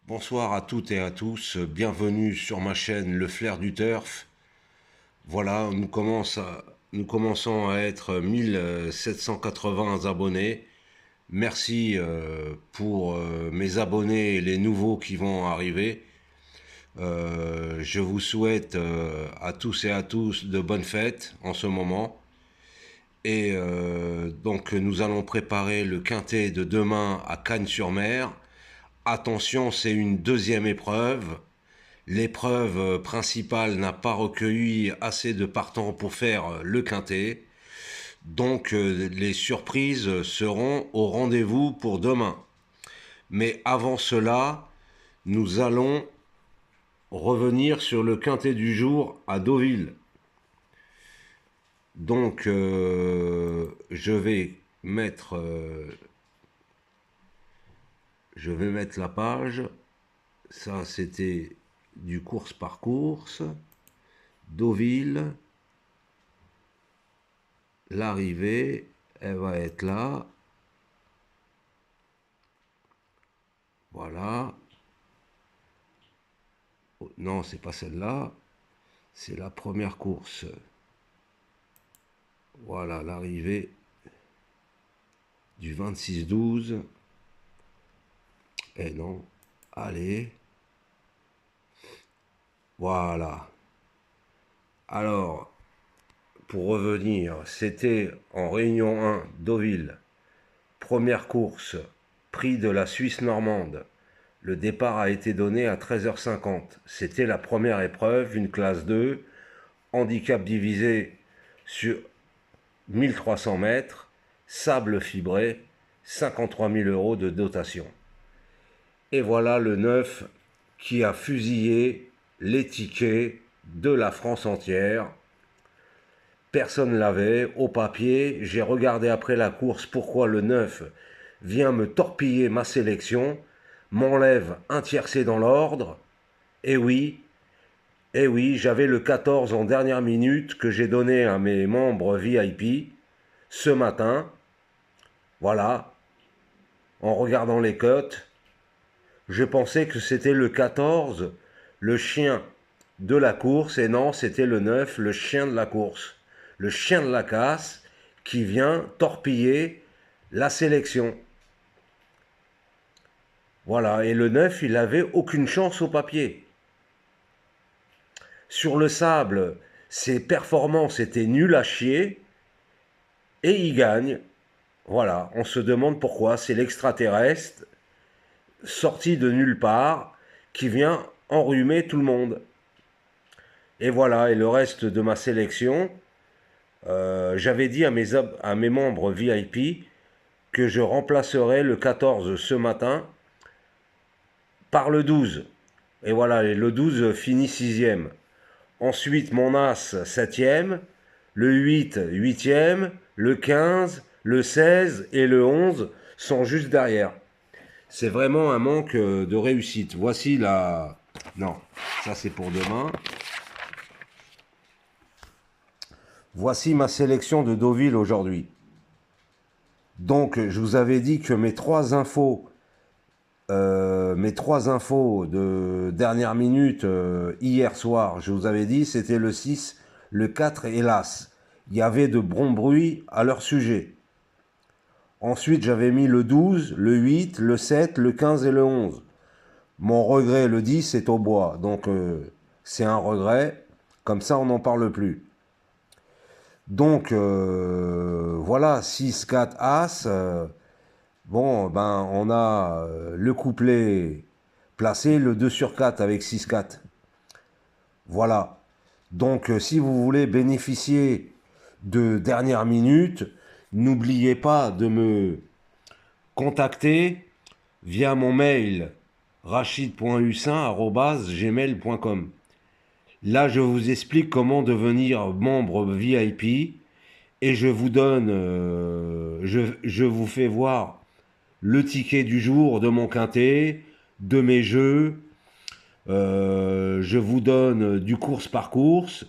Bonsoir à toutes et à tous, bienvenue sur ma chaîne Le Flair du Turf. Voilà, nous commençons à être 1780 abonnés. Merci pour mes abonnés et les nouveaux qui vont arriver. Je vous souhaite à tous et à tous de bonnes fêtes en ce moment. Et donc nous allons préparer le quintet de demain à Cagnes-sur-Mer. Attention, c'est une deuxième épreuve. L'épreuve principale n'a pas recueilli assez de partants pour faire le quintet. Donc les surprises seront au rendez-vous pour demain. Mais avant cela, nous allons revenir sur le quintet du jour à Deauville. Donc je vais mettre la page. Ça, c'était du course par course. Deauville. L'arrivée, elle va être là. Voilà. Non, c'est pas celle-là. C'est la première course. Voilà, l'arrivée du 26-12. Eh non. Allez. Voilà. Alors, pour revenir, c'était en Réunion 1, Deauville. Première course, prix de la Suisse normande. Le départ a été donné à 13h50. C'était la première épreuve, une classe 2, handicap divisé sur 1300 mètres, sable fibré, 53 000 euros de dotation. Et voilà le 9 qui a fusillé les tickets de la France entière. Personne l'avait au papier. J'ai regardé après la course pourquoi le 9 vient me torpiller ma sélection, m'enlève un tiercé dans l'ordre. Et oui, et oui, j'avais le 14 en dernière minute que j'ai donné à mes membres VIP ce matin. Voilà, en regardant les cotes, je pensais que c'était le 14, le chien de la course, et non, c'était le 9, le chien de la course. Le chien de la casse qui vient torpiller la sélection. Voilà, et le 9, il n'avait aucune chance au papier. Sur le sable, ses performances étaient nulles à chier, et il gagne. Voilà, on se demande pourquoi. C'est l'extraterrestre sorti de nulle part qui vient enrhumer tout le monde. Et voilà, et le reste de ma sélection, j'avais dit à mes membres VIP que je remplacerais le 14 ce matin par le 12. Et voilà, et le 12 finit 6e. Ensuite, mon As 7e, le 8 8e, le 15, le 16 et le 11 sont juste derrière. C'est vraiment un manque de réussite. Voici la... Non, ça c'est pour demain. Voici ma sélection de Deauville aujourd'hui. Donc, je vous avais dit que mes trois infos de dernière minute hier soir, je vous avais dit, c'était le 6, le 4 et l'As. Il y avait de bons bruits à leur sujet. Ensuite, j'avais mis le 12, le 8, le 7, le 15 et le 11. Mon regret, le 10, est au bois. Donc, c'est un regret. Comme ça, on n'en parle plus. Donc, voilà, 6, 4, As. Bon, ben, on a le couplet placé, le 2 sur 4 avec 6, 4. Voilà. Donc, si vous voulez bénéficier de dernière minute, n'oubliez pas de me contacter via mon mail rachid.hussin@gmail.com. Là, je vous explique comment devenir membre VIP et je vous donne, je vous fais voir le ticket du jour de mon quintet, de mes jeux. Je vous donne du course par course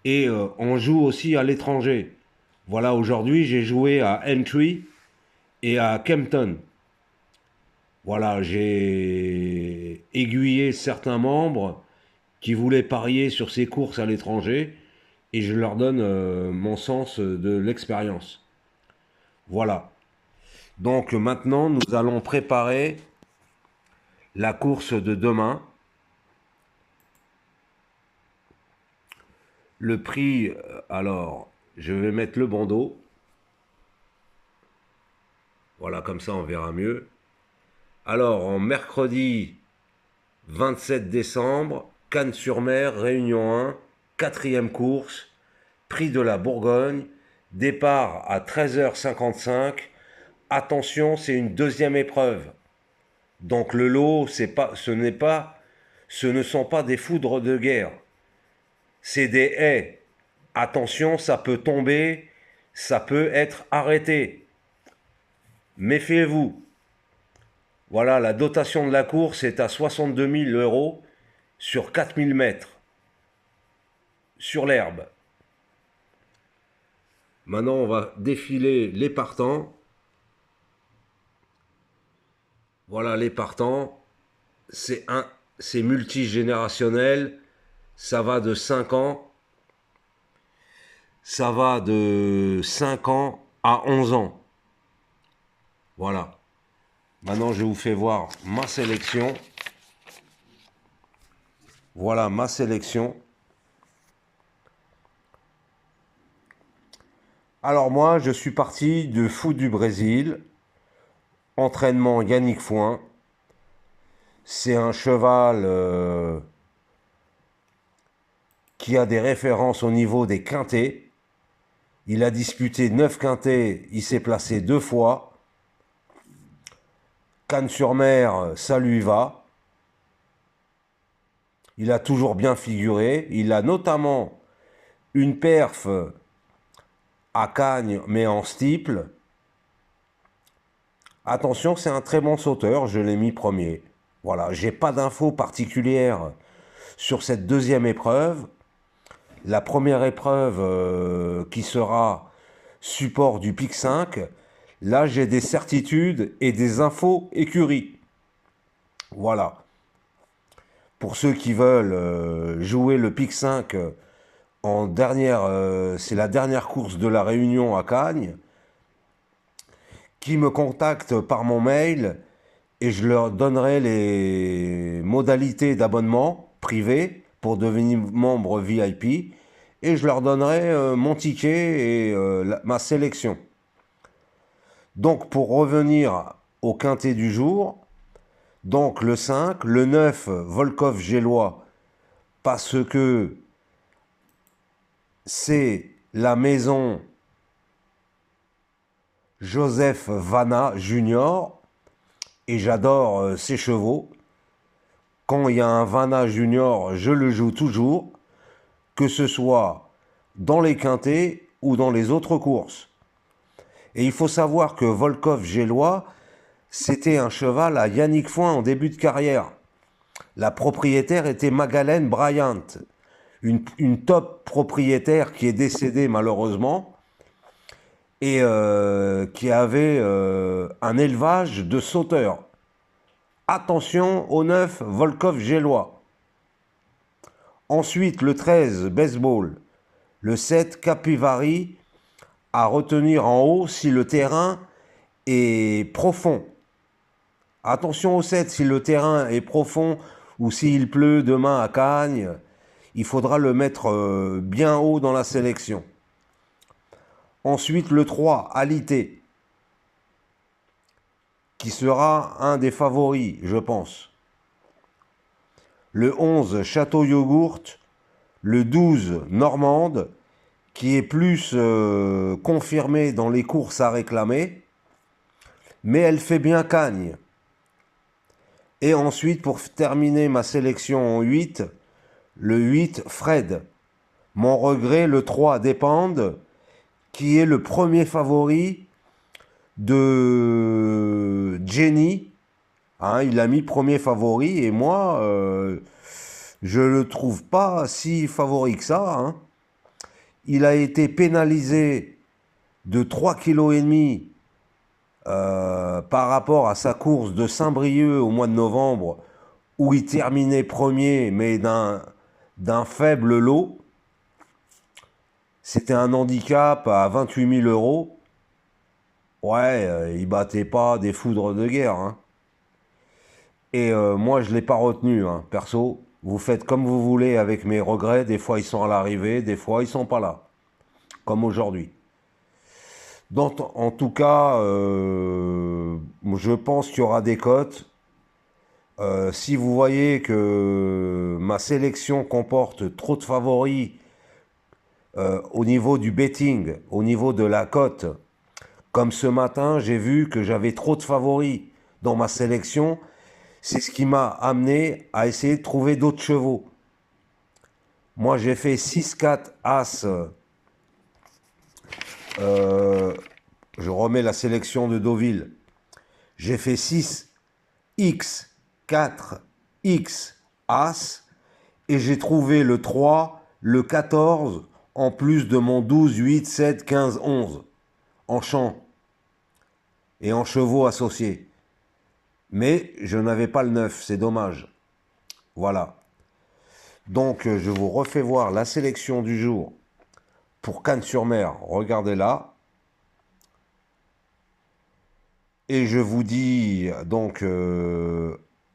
et on joue aussi à l'étranger. Voilà, aujourd'hui j'ai joué à Entry et à Kempton. Voilà, j'ai aiguillé certains membres qui voulaient parier sur ces courses à l'étranger et je leur donne mon sens de l'expérience. Voilà. Donc maintenant, nous allons préparer la course de demain. Le prix, alors, je vais mettre le bandeau. Voilà, comme ça on verra mieux. Alors, en mercredi 27 décembre, Cannes-sur-Mer, Réunion 1, quatrième course, prix de la Bourgogne, départ à 13h55. Attention, c'est une deuxième épreuve. Donc le lot, ce ne sont pas des foudres de guerre. C'est des haies. Attention, ça peut tomber, ça peut être arrêté. Méfiez-vous. Voilà, la dotation de la course est à 62 000 euros sur 4000 mètres, sur l'herbe. Maintenant, on va défiler les partants. Voilà, les partants, c'est multigénérationnel, ça va de 5 ans, ça va de 5 ans à 11 ans. Voilà. Maintenant, je vous fais voir ma sélection. Voilà ma sélection. Alors moi, je suis parti de Foot du Brésil. Entraînement Yannick Foin. C'est un cheval qui a des références au niveau des quintés. Il a disputé 9 quintés, il s'est placé 2 fois. Cannes-sur-Mer, ça lui va. Il a toujours bien figuré. Il a notamment une perf à Cagnes, mais en steeple. Attention, c'est un très bon sauteur, je l'ai mis premier. Voilà, j'ai pas d'infos particulières sur cette deuxième épreuve. La première épreuve qui sera support du pic 5, là j'ai des certitudes et des infos écurie. Voilà. Pour ceux qui veulent jouer le pic 5 en dernière, c'est la dernière course de la Réunion à Cagnes, qui me contactent par mon mail et je leur donnerai les modalités d'abonnement privé pour devenir membre VIP et je leur donnerai mon ticket et ma sélection. Donc pour revenir au quintet du jour, donc le 5, le 9, Volkov Gélois, parce que c'est la maison Joseph Vanna Junior et j'adore ces chevaux. Quand il y a un Vanna Junior, je le joue toujours, que ce soit dans les quintets ou dans les autres courses. Et il faut savoir que Volkov Gélois, c'était un cheval à Yannick Foin en début de carrière. La propriétaire était Magalhães Bryant, une top propriétaire qui est décédée malheureusement et qui avait un élevage de sauteurs. Attention au 9, Volkov Gélois. Ensuite, le 13, Baseball. Le 7, Capivari, à retenir en haut si le terrain est profond. Attention au 7, si le terrain est profond ou s'il pleut demain à Cagnes, il faudra le mettre bien haut dans la sélection. Ensuite, le 3, Alité, qui sera un des favoris, je pense. Le 11, Château Yogourt. Le 12, Normande, qui est plus confirmée dans les courses à réclamer, mais elle fait bien Cagnes. Et ensuite, pour terminer ma sélection en 8, le 8, Fred. Mon regret, le 3, Dépende, qui est le premier favori de Jenny. Hein, il a mis premier favori et moi, je ne le trouve pas si favori que ça. Hein. Il a été pénalisé de 3,5 kg par rapport à sa course de Saint-Brieuc au mois de novembre, où il terminait premier, mais d'un faible lot. C'était un handicap à 28 000 euros. Ouais, il battait pas des foudres de guerre, hein. Et moi, je ne l'ai pas retenu, hein, perso. Vous faites comme vous voulez avec mes regrets. Des fois, ils sont à l'arrivée, des fois, ils sont pas là. Comme aujourd'hui. Donc, en tout cas, je pense qu'il y aura des cotes. Si vous voyez que ma sélection comporte trop de favoris au niveau du betting, au niveau de la cote, comme ce matin, j'ai vu que j'avais trop de favoris dans ma sélection, c'est ce qui m'a amené à essayer de trouver d'autres chevaux. Moi, j'ai fait 6-4 As. Je remets la sélection de Deauville. J'ai fait 6 X, 4 X, As. Et j'ai trouvé le 3, le 14, en plus de mon 12, 8, 7, 15, 11. En champ et en chevaux associés. Mais je n'avais pas le 9, c'est dommage. Voilà. Donc, je vous refais voir la sélection du jour pour Cannes-sur-Mer. Regardez là. Et je vous dis donc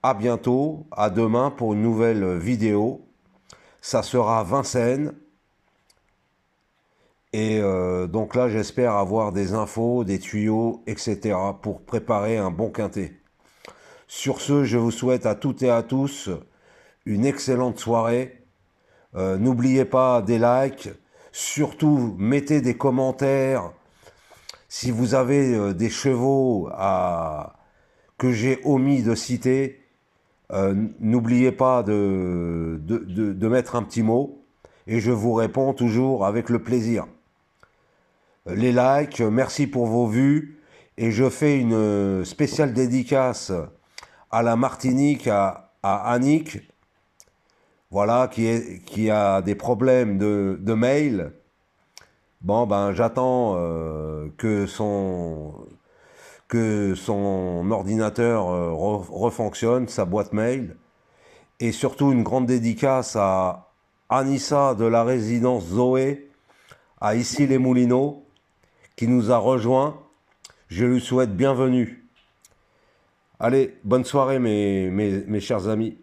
à bientôt, à demain pour une nouvelle vidéo. Ça sera Vincennes. Et donc là, j'espère avoir des infos, des tuyaux, etc. pour préparer un bon quintet. Sur ce, je vous souhaite à toutes et à tous une excellente soirée. N'oubliez pas des likes. Surtout, mettez des commentaires. Si vous avez des chevaux que j'ai omis de citer, n'oubliez pas de mettre un petit mot. Et je vous réponds toujours avec le plaisir. Les likes, merci pour vos vues. Et je fais une spéciale dédicace à la Martinique, à Annick, voilà, qui a des problèmes de mail. Bon, ben, j'attends que son ordinateur refonctionne, sa boîte mail. Et surtout, une grande dédicace à Anissa de la résidence Zoé, à Issy-les-Moulineaux, qui nous a rejoints. Je lui souhaite bienvenue. Allez, bonne soirée mes chers amis.